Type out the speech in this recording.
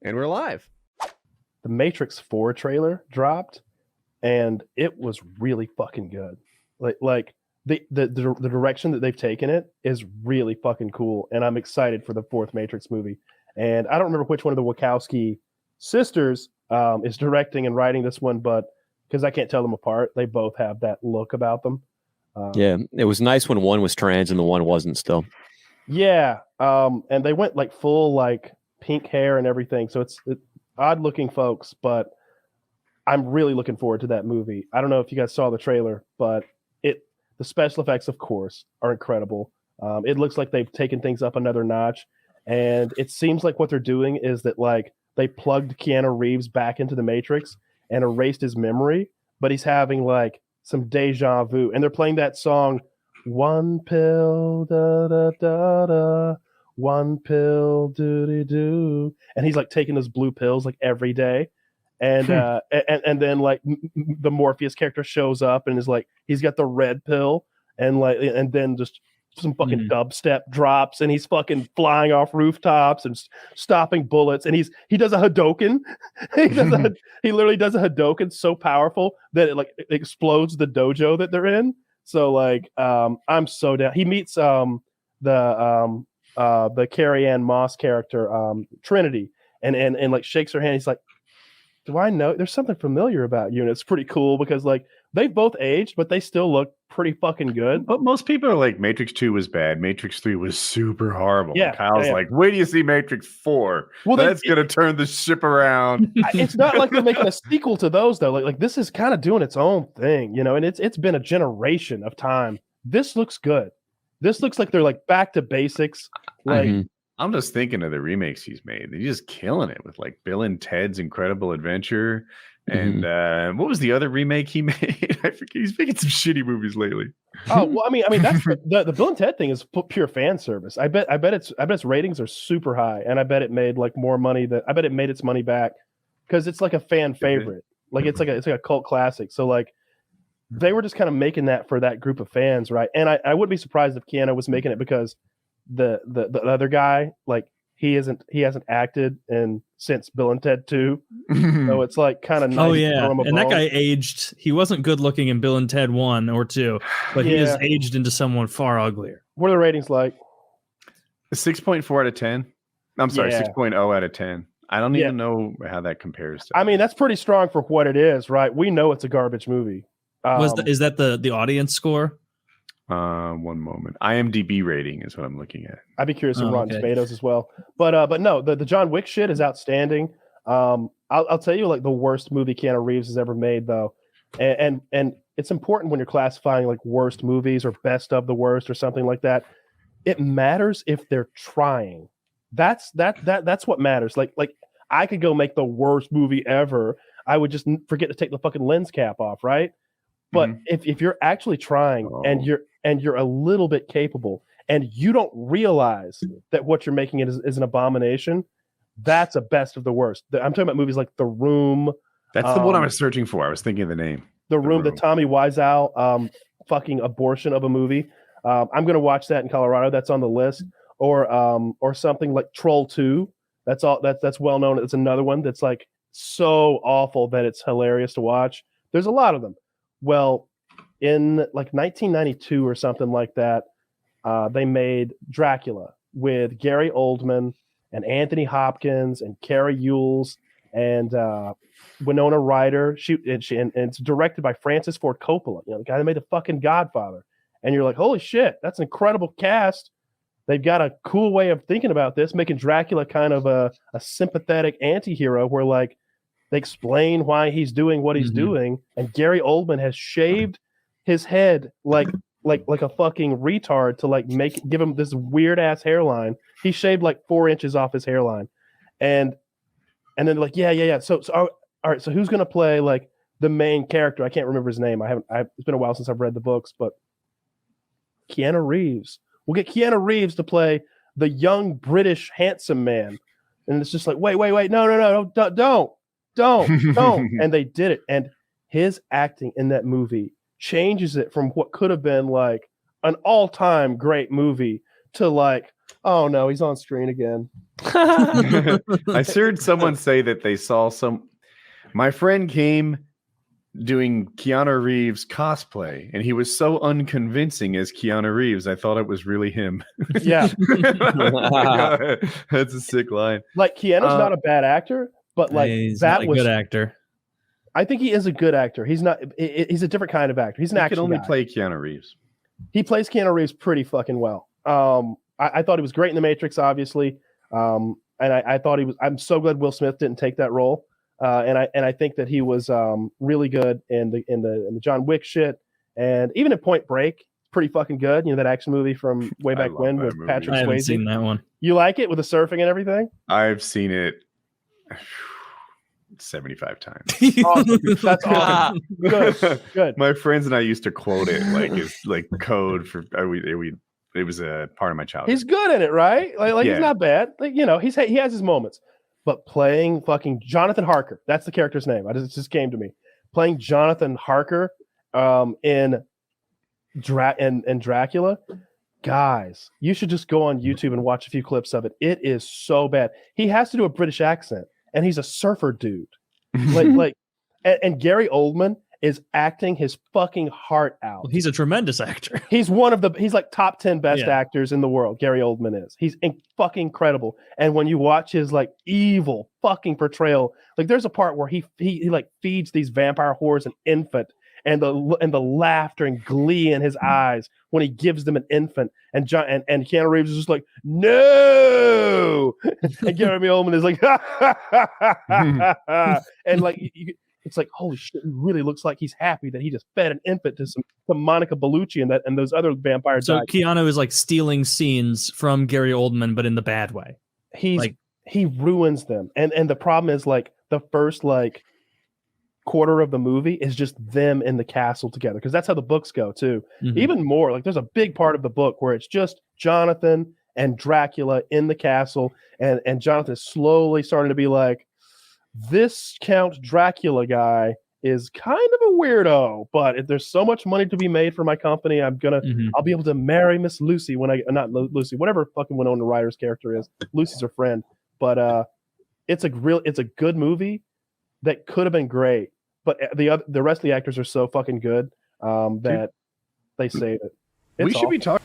And we're live. The Matrix 4 trailer dropped, and it was really fucking good. Like the direction that they've taken it is really fucking cool, and I'm excited for the fourth Matrix movie. And I don't remember which one of the Wachowski sisters is directing and writing this one, but because I can't tell them apart, they both have that look about them. Yeah, it was nice when one was trans and the one wasn't still. Yeah, and they went like full like pink hair and everything, so it's odd looking folks, but I'm really looking forward to that movie. I don't know if you guys saw the trailer, but the special effects, of course, are incredible. It looks like they've taken things up another notch, and it seems like what they're doing is that like they plugged Keanu Reeves back into the Matrix and erased his memory, but he's having like some deja vu, and they're playing that song, "One pill, da da da da, one pill, doo doo doo," and he's like taking those blue pills like every day. And and then like the Morpheus character shows up and is like he's got the red pill, and then just some fucking dubstep drops and he's fucking flying off rooftops and stopping bullets, and he does a Hadoken. He literally does a Hadoken so powerful that it explodes the dojo that they're in. So like I'm so down. He meets the Carrie Ann Moss character, Trinity, and like shakes her hand. He's like, do I know? There's something familiar about you, and it's pretty cool because like they've both aged, but they still look pretty fucking good. But most people are like, Matrix 2 was bad, Matrix 3 was super horrible. Yeah, and Kyle's like, wait do you see Matrix 4? Well, that's gonna turn the ship around. It's not like they're making a sequel to those though. Like this is kind of doing its own thing, you know. And it's been a generation of time. This looks good. This looks like they're like back to basics. Like. I'm just thinking of the remakes he's made. They're just killing it with like Bill and Ted's Incredible Adventure. And what was the other remake he made? I forget. He's making some shitty movies lately. Oh well, I mean that's the Bill and Ted thing is pure fan service. I bet its ratings are super high, and I bet it made like more money I bet it made its money back because it's like a fan favorite. Like it's like a cult classic. So like they were just kind of making that for that group of fans, right? And I wouldn't be surprised if Keanu was making it because the other guy, like he hasn't acted since Bill and Ted 2, so it's like kind of nice. Oh yeah, and that guy aged. He wasn't good looking in Bill and Ted 1 or 2, but he has aged into someone far uglier. What are the ratings like? 6.4 out of 10. I'm sorry, 6.0 out of 10. I don't even know how that compares to. I mean, that's pretty strong for what it is, right? We know it's a garbage movie. Is that the audience score? One moment. IMDb rating is what I'm looking at. I'd be curious on Rotten Tomatoes as well. But no, the John Wick shit is outstanding. I'll tell you like the worst movie Keanu Reeves has ever made though, and it's important when you're classifying like worst movies or best of the worst or something like that. It matters if they're trying. That's what matters. Like I could go make the worst movie ever. I would just forget to take the fucking lens cap off, right? But if you're actually trying and you're a little bit capable and you don't realize that what you're making is an abomination, that's a best of the worst. I'm talking about movies like The Room. That's the one I was searching for. I was thinking of the name. The Room, the Tommy Wiseau fucking abortion of a movie. I'm gonna watch that in Colorado. That's on the list. Or something like Troll 2. That's well known. It's another one that's like so awful that it's hilarious to watch. There's a lot of them. Well, in like 1992 or something like that, they made Dracula with Gary Oldman and Anthony Hopkins and Carrie Ewells and Winona Ryder. And it's directed by Francis Ford Coppola, the guy that made the fucking Godfather. And you're like, holy shit, that's an incredible cast. They've got a cool way of thinking about this, making Dracula kind of a sympathetic anti-hero where like they explain why he's doing what he's doing, and Gary Oldman has shaved his head like a fucking retard to like give him this weird ass hairline. He shaved like 4 inches off his hairline, and then they're like, yeah. So all right. So who's gonna play like the main character? I can't remember his name. It's been a while since I've read the books, but Keanu Reeves. We'll get Keanu Reeves to play the young British handsome man, and it's just like, wait, no, don't. And they did it. And his acting in that movie changes it from what could have been like an all-time great movie to like Oh no, he's on screen again. I heard someone say that they saw some. My friend came doing Keanu Reeves cosplay, and he was so unconvincing as Keanu Reeves. I thought it was really him. Yeah, That's a sick line. like Keanu's not a bad actor, but like He's that not a was. good actor. I think he is a good actor. He's not. He's a different kind of actor. He's an He action could only guy. play Keanu Reeves. He plays Keanu Reeves pretty fucking well. I thought he was great in The Matrix, obviously, and I thought he was. I'm so glad Will Smith didn't take that role, and I think that he was really good in the John Wick shit, and even in Point Break, pretty fucking good. You know that action movie from way I back love when that with movie. Patrick I haven't Swayze. seen that one. You like it with the surfing and everything? I've seen it 75 times. Awesome. That's awesome. Good. My friends and I used to quote it like it's like code for it was a part of my childhood. He's good in it, right? Like Yeah. he's not bad. Like, you know, he has his moments. But playing fucking Jonathan Harker, that's the character's name. It just came to me. Playing Jonathan Harker in Dracula, guys, you should just go on YouTube and watch a few clips of it. It is so bad. He has to do a British accent, and he's a surfer dude. And Gary Oldman is acting his fucking heart out. Well, he's a tremendous actor. He's he's like top 10 best actors in the world. Gary Oldman is. He's fucking incredible. And when you watch his like evil fucking portrayal, like there's a part where he like feeds these vampire whores an infant, and the laughter and glee in his eyes when he gives them an infant, and Keanu Reeves is just like, no, and Gary Oldman is like, and like it's like, holy shit, he really looks like he's happy that he just fed an infant to some Monica Bellucci and those other vampires. So Keanu is like stealing scenes from Gary Oldman, but in the bad way. He ruins them, and the problem is like the first like quarter of the movie is just them in the castle together, because that's how the books go too. Mhm. Even more, like there's a big part of the book where it's just Jonathan and Dracula in the castle, and Jonathan is slowly starting to be like, this Count Dracula guy is kind of a weirdo, but if there's so much money to be made for my company, I'll be able to marry Miss Lucy not Lucy, whatever fucking Winona Ryder's character is. Lucy's her friend, but it's a good movie that could have been great, but the rest of the actors are so fucking good that they save it. We should be talking